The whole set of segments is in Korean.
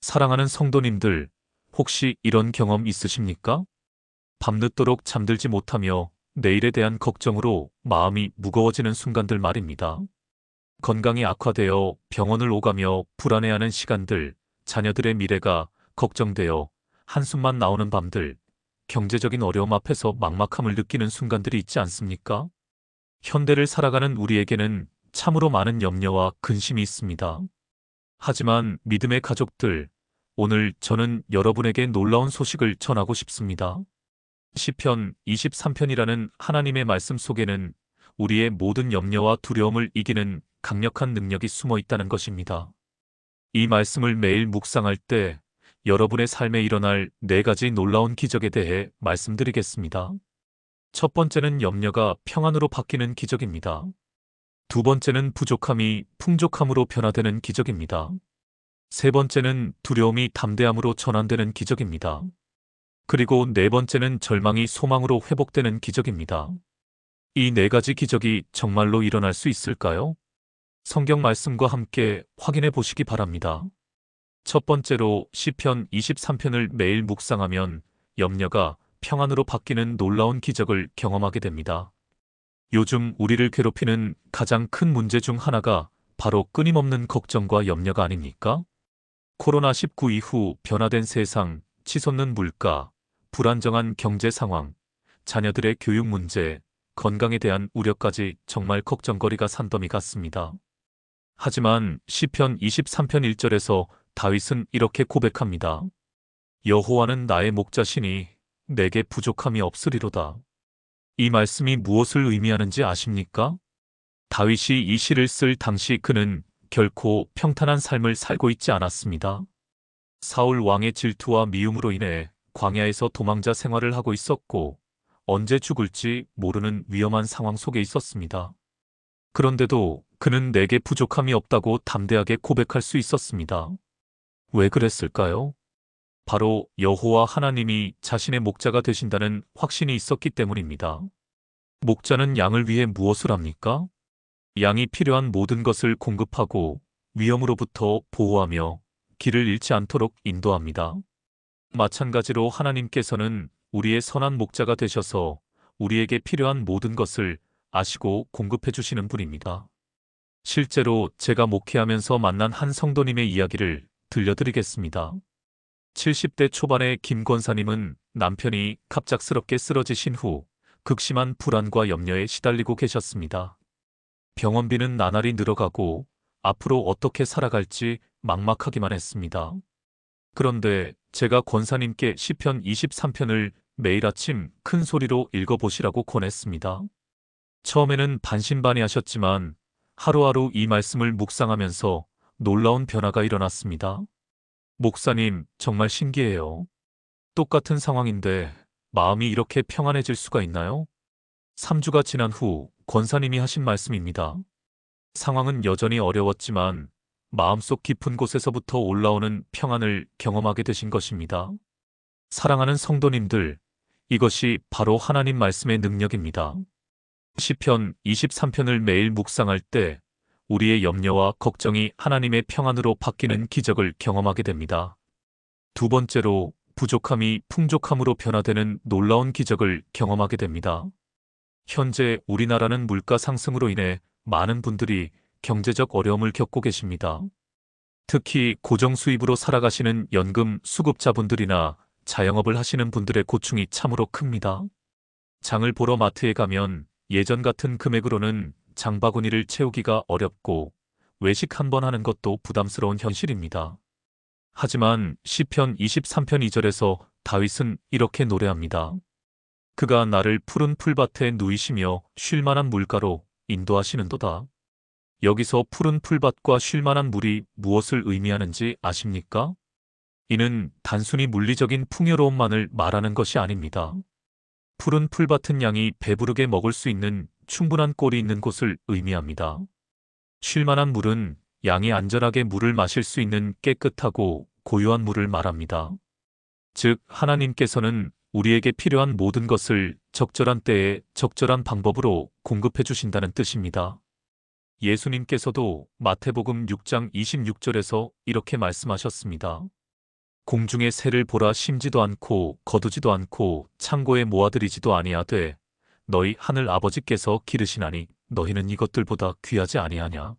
사랑하는 성도님들, 혹시 이런 경험 있으십니까? 밤늦도록 잠들지 못하며 내일에 대한 걱정으로 마음이 무거워지는 순간들 말입니다. 건강이 악화되어 병원을 오가며 불안해하는 시간들, 자녀들의 미래가 걱정되어 한숨만 나오는 밤들, 경제적인 어려움 앞에서 막막함을 느끼는 순간들이 있지 않습니까? 현대를 살아가는 우리에게는 참으로 많은 염려와 근심이 있습니다. 하지만 믿음의 가족들, 오늘 저는 여러분에게 놀라운 소식을 전하고 싶습니다. 시편 23편이라는 하나님의 말씀 속에는 우리의 모든 염려와 두려움을 이기는 강력한 능력이 숨어 있다는 것입니다. 이 말씀을 매일 묵상할 때 여러분의 삶에 일어날 4가지 놀라운 기적에 대해 말씀드리겠습니다. 첫 번째는 염려가 평안으로 바뀌는 기적입니다. 두 번째는 부족함이 풍족함으로 변화되는 기적입니다. 세 번째는 두려움이 담대함으로 전환되는 기적입니다. 그리고 네 번째는 절망이 소망으로 회복되는 기적입니다. 이 4가지 기적이 정말로 일어날 수 있을까요? 성경 말씀과 함께 확인해 보시기 바랍니다. 첫 번째로 시편 23편을 매일 묵상하면 염려가 평안으로 바뀌는 놀라운 기적을 경험하게 됩니다. 요즘 우리를 괴롭히는 가장 큰 문제 중 하나가 바로 끊임없는 걱정과 염려가 아닙니까? 코로나19 이후 변화된 세상, 치솟는 물가, 불안정한 경제 상황, 자녀들의 교육 문제, 건강에 대한 우려까지 정말 걱정거리가 산더미 같습니다. 하지만 시편 23편 1절에서 다윗은 이렇게 고백합니다. 여호와는 나의 목자시니 내게 부족함이 없으리로다. 이 말씀이 무엇을 의미하는지 아십니까? 다윗이 이 시를 쓸 당시 그는 결코 평탄한 삶을 살고 있지 않았습니다. 사울 왕의 질투와 미움으로 인해 광야에서 도망자 생활을 하고 있었고 언제 죽을지 모르는 위험한 상황 속에 있었습니다. 그런데도 그는 내게 부족함이 없다고 담대하게 고백할 수 있었습니다. 왜 그랬을까요? 바로 여호와 하나님이 자신의 목자가 되신다는 확신이 있었기 때문입니다. 목자는 양을 위해 무엇을 합니까? 양이 필요한 모든 것을 공급하고 위험으로부터 보호하며 길을 잃지 않도록 인도합니다. 마찬가지로 하나님께서는 우리의 선한 목자가 되셔서 우리에게 필요한 모든 것을 아시고 공급해 주시는 분입니다. 실제로 제가 목회하면서 만난 한 성도님의 이야기를 들려드리겠습니다. 70대 초반의 김 권사님은 남편이 갑작스럽게 쓰러지신 후 극심한 불안과 염려에 시달리고 계셨습니다. 병원비는 나날이 늘어가고 앞으로 어떻게 살아갈지 막막하기만 했습니다. 그런데 제가 권사님께 시편 23편을 매일 아침 큰 소리로 읽어보시라고 권했습니다. 처음에는 반신반의하셨지만 하루하루 이 말씀을 묵상하면서 놀라운 변화가 일어났습니다. 목사님, 정말 신기해요. 똑같은 상황인데 마음이 이렇게 평안해질 수가 있나요? 3주가 지난 후 권사님이 하신 말씀입니다. 상황은 여전히 어려웠지만 마음속 깊은 곳에서부터 올라오는 평안을 경험하게 되신 것입니다. 사랑하는 성도님들, 이것이 바로 하나님 말씀의 능력입니다. 시편 23편을 매일 묵상할 때 우리의 염려와 걱정이 하나님의 평안으로 바뀌는 기적을 경험하게 됩니다. 두 번째로 부족함이 풍족함으로 변화되는 놀라운 기적을 경험하게 됩니다. 현재 우리나라는 물가 상승으로 인해 많은 분들이 경제적 어려움을 겪고 계십니다. 특히 고정 수입으로 살아가시는 연금 수급자분들이나 자영업을 하시는 분들의 고충이 참으로 큽니다. 장을 보러 마트에 가면 예전 같은 금액으로는 장바구니를 채우기가 어렵고 외식 한 번 하는 것도 부담스러운 현실입니다. 하지만 시편 23편 2절에서 다윗은 이렇게 노래합니다. 그가 나를 푸른 풀밭에 누이시며 쉴 만한 물가로 인도하시는도다. 여기서 푸른 풀밭과 쉴 만한 물이 무엇을 의미하는지 아십니까? 이는 단순히 물리적인 풍요로움만을 말하는 것이 아닙니다. 푸른 풀밭은 양이 배부르게 먹을 수 있는 충분한 꼴이 있는 곳을 의미합니다. 쉴 만한 물은 양이 안전하게 물을 마실 수 있는 깨끗하고 고요한 물을 말합니다. 즉, 하나님께서는 우리에게 필요한 모든 것을 적절한 때에 적절한 방법으로 공급해 주신다는 뜻입니다. 예수님께서도 마태복음 6장 26절에서 이렇게 말씀하셨습니다. 공중의 새를 보라 심지도 않고 거두지도 않고 창고에 모아들이지도 아니하되 너희 하늘 아버지께서 기르시나니 너희는 이것들보다 귀하지 아니하냐.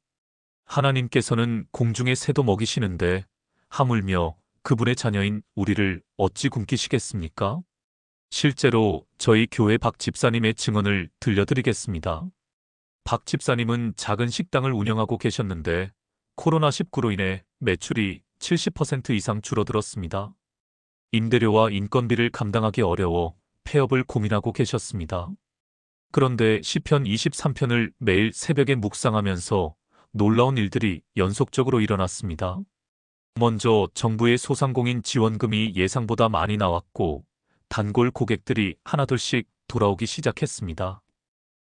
하나님께서는 공중의 새도 먹이시는데 하물며 그분의 자녀인 우리를 어찌 굶기시겠습니까? 실제로 저희 교회 박 집사님의 증언을 들려드리겠습니다. 박 집사님은 작은 식당을 운영하고 계셨는데 코로나19로 인해 매출이 70% 이상 줄어들었습니다. 임대료와 인건비를 감당하기 어려워 폐업을 고민하고 계셨습니다. 그런데 시편 23편을 매일 새벽에 묵상하면서 놀라운 일들이 연속적으로 일어났습니다. 먼저 정부의 소상공인 지원금이 예상보다 많이 나왔고 단골 고객들이 하나둘씩 돌아오기 시작했습니다.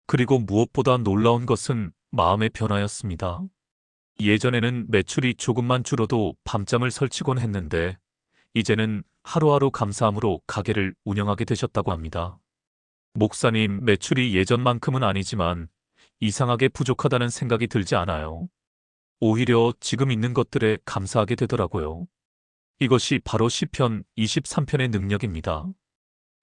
그리고 무엇보다 놀라운 것은 마음의 변화였습니다. 예전에는 매출이 조금만 줄어도 밤잠을 설치곤 했는데 이제는 하루하루 감사함으로 가게를 운영하게 되셨다고 합니다. 목사님, 매출이 예전만큼은 아니지만 이상하게 부족하다는 생각이 들지 않아요. 오히려 지금 있는 것들에 감사하게 되더라고요. 이것이 바로 시편 23편의 능력입니다.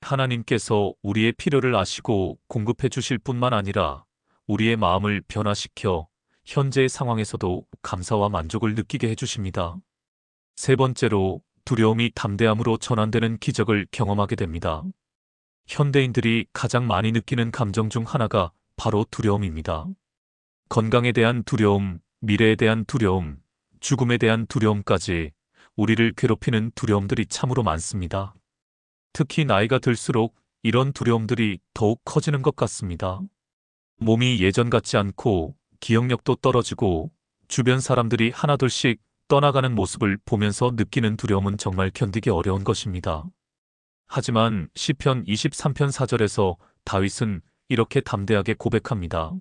하나님께서 우리의 필요를 아시고 공급해 주실 뿐만 아니라 우리의 마음을 변화시켜 현재의 상황에서도 감사와 만족을 느끼게 해주십니다. 세 번째로 두려움이 담대함으로 전환되는 기적을 경험하게 됩니다. 현대인들이 가장 많이 느끼는 감정 중 하나가 바로 두려움입니다. 건강에 대한 두려움, 미래에 대한 두려움, 죽음에 대한 두려움까지 우리를 괴롭히는 두려움들이 참으로 많습니다. 특히 나이가 들수록 이런 두려움들이 더욱 커지는 것 같습니다. 몸이 예전 같지 않고 기억력도 떨어지고 주변 사람들이 하나둘씩 떠나가는 모습을 보면서 느끼는 두려움은 정말 견디기 어려운 것입니다. 하지만 시편 23편 4절에서 다윗은 이렇게 담대하게 고백합니다.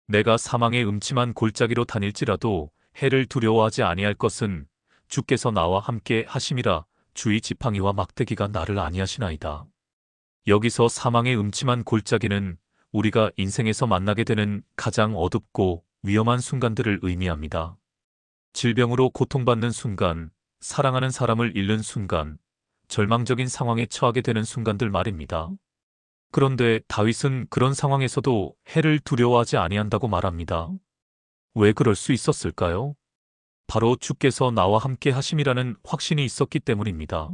내가 사망의 음침한 골짜기로 다닐지라도 해를 두려워하지 아니할 것은 주께서 나와 함께 하심이라. 주의 지팡이와 막대기가 나를 아니하시나이다. 여기서 사망의 음침한 골짜기는 우리가 인생에서 만나게 되는 가장 어둡고 위험한 순간들을 의미합니다. 질병으로 고통받는 순간, 사랑하는 사람을 잃는 순간, 절망적인 상황에 처하게 되는 순간들 말입니다. 그런데 다윗은 그런 상황에서도 해를 두려워하지 아니한다고 말합니다. 왜 그럴 수 있었을까요? 바로 주께서 나와 함께 하심이라는 확신이 있었기 때문입니다.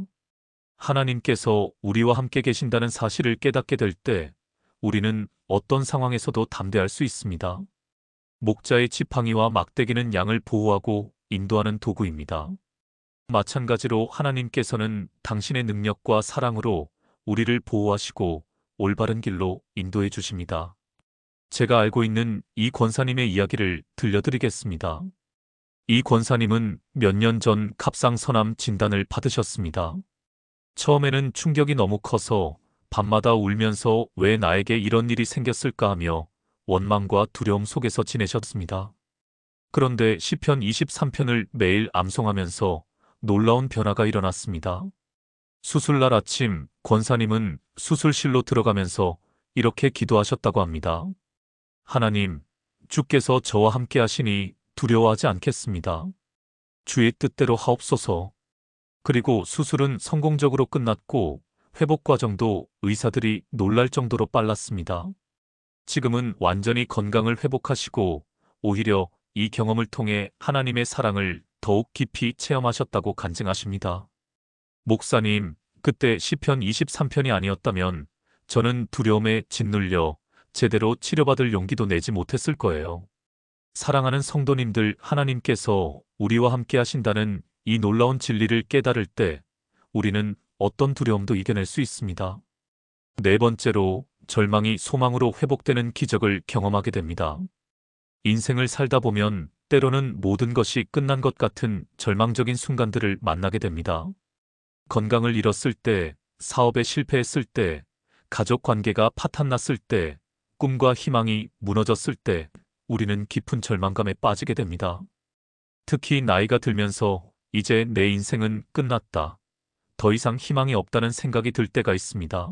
하나님께서 우리와 함께 계신다는 사실을 깨닫게 될 때 우리는 어떤 상황에서도 담대할 수 있습니다. 목자의 지팡이와 막대기는 양을 보호하고 인도하는 도구입니다. 마찬가지로 하나님께서는 당신의 능력과 사랑으로 우리를 보호하시고 올바른 길로 인도해 주십니다. 제가 알고 있는 이 권사님의 이야기를 들려드리겠습니다. 이 권사님은 몇 년 전 갑상선암 진단을 받으셨습니다. 처음에는 충격이 너무 커서 밤마다 울면서 왜 나에게 이런 일이 생겼을까 하며 원망과 두려움 속에서 지내셨습니다. 그런데 시편 23편을 매일 암송하면서 놀라운 변화가 일어났습니다. 수술날 아침 권사님은 수술실로 들어가면서 이렇게 기도하셨다고 합니다. 하나님, 주께서 저와 함께 하시니 두려워하지 않겠습니다. 주의 뜻대로 하옵소서. 그리고 수술은 성공적으로 끝났고 회복 과정도 의사들이 놀랄 정도로 빨랐습니다. 지금은 완전히 건강을 회복하시고 오히려 이 경험을 통해 하나님의 사랑을 더욱 깊이 체험하셨다고 간증하십니다. 목사님, 그때 시편 23편이 아니었다면 저는 두려움에 짓눌려 제대로 치료받을 용기도 내지 못했을 거예요. 사랑하는 성도님들, 하나님께서 우리와 함께 하신다는 이 놀라운 진리를 깨달을 때 우리는 어떤 두려움도 이겨낼 수 있습니다. 네 번째로 절망이 소망으로 회복되는 기적을 경험하게 됩니다. 인생을 살다 보면 때로는 모든 것이 끝난 것 같은 절망적인 순간들을 만나게 됩니다. 건강을 잃었을 때, 사업에 실패했을 때, 가족 관계가 파탄났을 때, 꿈과 희망이 무너졌을 때 우리는 깊은 절망감에 빠지게 됩니다. 특히 나이가 들면서 이제 내 인생은 끝났다. 더 이상 희망이 없다는 생각이 들 때가 있습니다.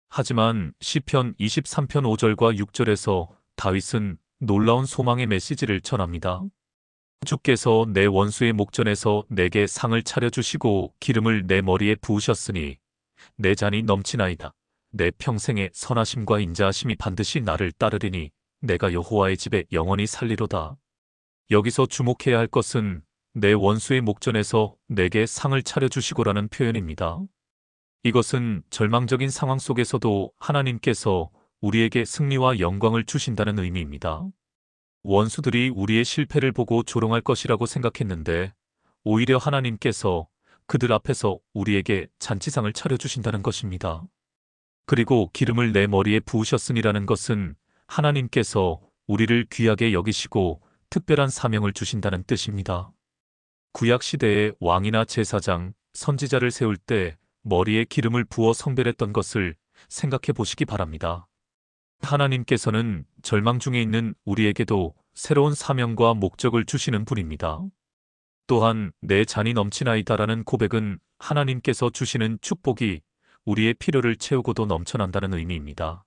하지만 시편 23편 5절과 6절에서 다윗은 놀라운 소망의 메시지를 전합니다. 주께서 내 원수의 목전에서 내게 상을 차려주시고 기름을 내 머리에 부으셨으니 내 잔이 넘치나이다. 내 평생의 선하심과 인자하심이 반드시 나를 따르리니 내가 여호와의 집에 영원히 살리로다. 여기서 주목해야 할 것은 내 원수의 목전에서 내게 상을 차려주시고라는 표현입니다. 이것은 절망적인 상황 속에서도 하나님께서 우리에게 승리와 영광을 주신다는 의미입니다. 원수들이 우리의 실패를 보고 조롱할 것이라고 생각했는데 오히려 하나님께서 그들 앞에서 우리에게 잔치상을 차려주신다는 것입니다. 그리고 기름을 내 머리에 부으셨으니라는 것은 하나님께서 우리를 귀하게 여기시고 특별한 사명을 주신다는 뜻입니다. 구약 시대의 왕이나 제사장, 선지자를 세울 때 머리에 기름을 부어 성별했던 것을 생각해 보시기 바랍니다. 하나님께서는 절망 중에 있는 우리에게도 새로운 사명과 목적을 주시는 분입니다. 또한 내 잔이 넘치나이다라는 고백은 하나님께서 주시는 축복이 우리의 필요를 채우고도 넘쳐난다는 의미입니다.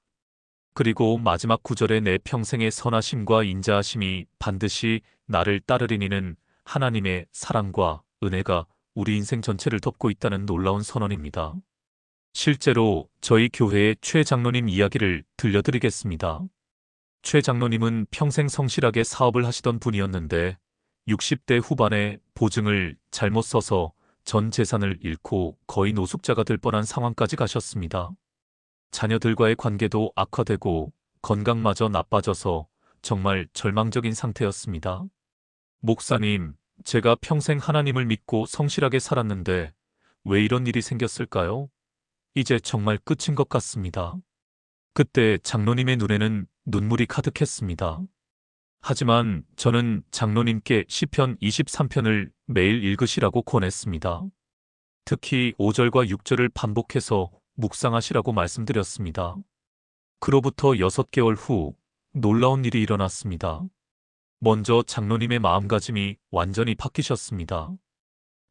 그리고 마지막 구절에 내 평생의 선하심과 인자하심이 반드시 나를 따르리니는 하나님의 사랑과 은혜가 우리 인생 전체를 덮고 있다는 놀라운 선언입니다. 실제로 저희 교회의 최 장로님 이야기를 들려드리겠습니다. 최 장로님은 평생 성실하게 사업을 하시던 분이었는데 60대 후반에 보증을 잘못 써서 전 재산을 잃고 거의 노숙자가 될 뻔한 상황까지 가셨습니다. 자녀들과의 관계도 악화되고 건강마저 나빠져서 정말 절망적인 상태였습니다. 목사님, 제가 평생 하나님을 믿고 성실하게 살았는데 왜 이런 일이 생겼을까요? 이제 정말 끝인 것 같습니다. 그때 장로님의 눈에는 눈물이 가득했습니다. 하지만 저는 장로님께 시편 23편을 매일 읽으시라고 권했습니다. 특히 5절과 6절을 반복해서 묵상하시라고 말씀드렸습니다. 그로부터 6개월 후 놀라운 일이 일어났습니다. 먼저 장로님의 마음가짐이 완전히 바뀌셨습니다.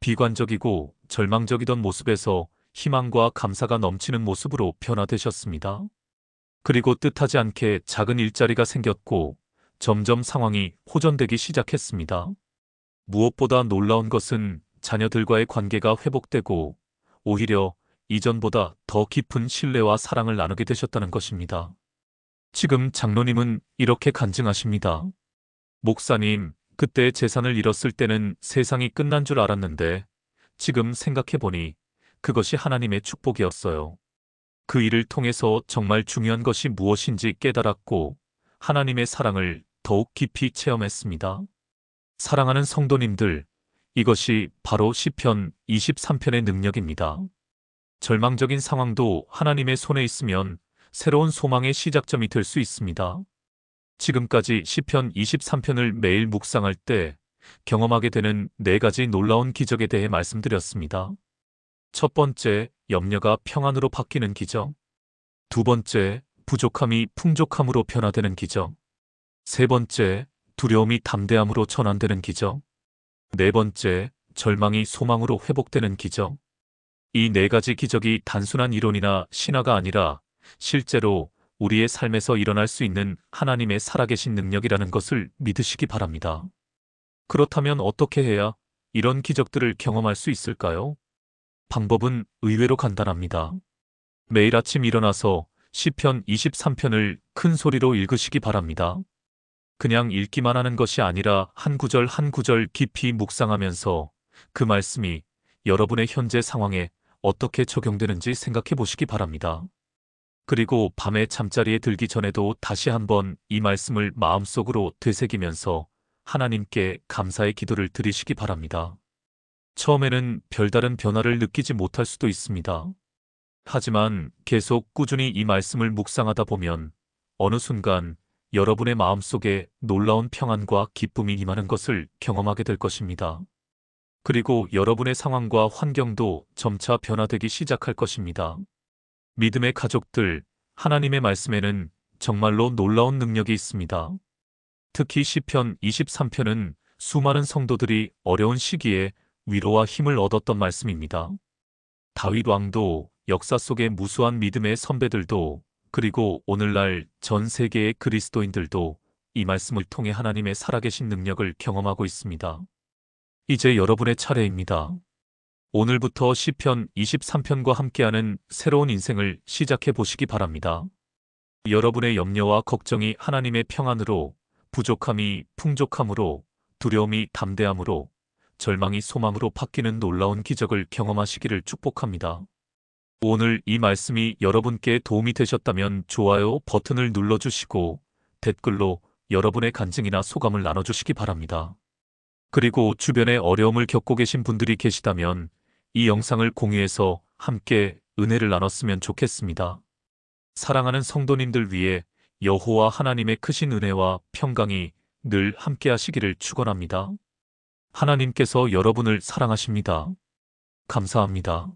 비관적이고 절망적이던 모습에서 희망과 감사가 넘치는 모습으로 변화되셨습니다. 그리고 뜻하지 않게 작은 일자리가 생겼고 점점 상황이 호전되기 시작했습니다. 무엇보다 놀라운 것은 자녀들과의 관계가 회복되고 오히려 이전보다 더 깊은 신뢰와 사랑을 나누게 되셨다는 것입니다. 지금 장로님은 이렇게 간증하십니다. 목사님, 그때 재산을 잃었을 때는 세상이 끝난 줄 알았는데 지금 생각해보니 그것이 하나님의 축복이었어요. 그 일을 통해서 정말 중요한 것이 무엇인지 깨달았고 하나님의 사랑을 더욱 깊이 체험했습니다. 사랑하는 성도님들, 이것이 바로 시편 23편의 능력입니다. 절망적인 상황도 하나님의 손에 있으면 새로운 소망의 시작점이 될 수 있습니다. 지금까지 시편 23편을 매일 묵상할 때 경험하게 되는 4가지 놀라운 기적에 대해 말씀드렸습니다. 첫 번째, 염려가 평안으로 바뀌는 기적. 두 번째, 부족함이 풍족함으로 변화되는 기적. 세 번째, 두려움이 담대함으로 전환되는 기적. 네 번째, 절망이 소망으로 회복되는 기적. 이 4가지 기적이 단순한 이론이나 신화가 아니라 실제로 우리의 삶에서 일어날 수 있는 하나님의 살아계신 능력이라는 것을 믿으시기 바랍니다. 그렇다면 어떻게 해야 이런 기적들을 경험할 수 있을까요? 방법은 의외로 간단합니다. 매일 아침 일어나서 시편 23편을 큰 소리로 읽으시기 바랍니다. 그냥 읽기만 하는 것이 아니라 한 구절 한 구절 깊이 묵상하면서 그 말씀이 여러분의 현재 상황에 어떻게 적용되는지 생각해 보시기 바랍니다. 그리고 밤에 잠자리에 들기 전에도 다시 한번 이 말씀을 마음속으로 되새기면서 하나님께 감사의 기도를 드리시기 바랍니다. 처음에는 별다른 변화를 느끼지 못할 수도 있습니다. 하지만 계속 꾸준히 이 말씀을 묵상하다 보면 어느 순간 여러분의 마음속에 놀라운 평안과 기쁨이 임하는 것을 경험하게 될 것입니다. 그리고 여러분의 상황과 환경도 점차 변화되기 시작할 것입니다. 믿음의 가족들, 하나님의 말씀에는 정말로 놀라운 능력이 있습니다. 특히 시편 23편은 수많은 성도들이 어려운 시기에 위로와 힘을 얻었던 말씀입니다. 다윗 왕도, 역사 속의 무수한 믿음의 선배들도, 그리고 오늘날 전 세계의 그리스도인들도 이 말씀을 통해 하나님의 살아계신 능력을 경험하고 있습니다. 이제 여러분의 차례입니다. 오늘부터 시편 23편과 함께하는 새로운 인생을 시작해 보시기 바랍니다. 여러분의 염려와 걱정이 하나님의 평안으로, 부족함이 풍족함으로, 두려움이 담대함으로, 절망이 소망으로 바뀌는 놀라운 기적을 경험하시기를 축복합니다. 오늘 이 말씀이 여러분께 도움이 되셨다면 좋아요 버튼을 눌러주시고 댓글로 여러분의 간증이나 소감을 나눠주시기 바랍니다. 그리고 주변에 어려움을 겪고 계신 분들이 계시다면 이 영상을 공유해서 함께 은혜를 나눴으면 좋겠습니다. 사랑하는 성도님들 위해 여호와 하나님의 크신 은혜와 평강이 늘 함께 하시기를 축원합니다. 하나님께서 여러분을 사랑하십니다. 감사합니다.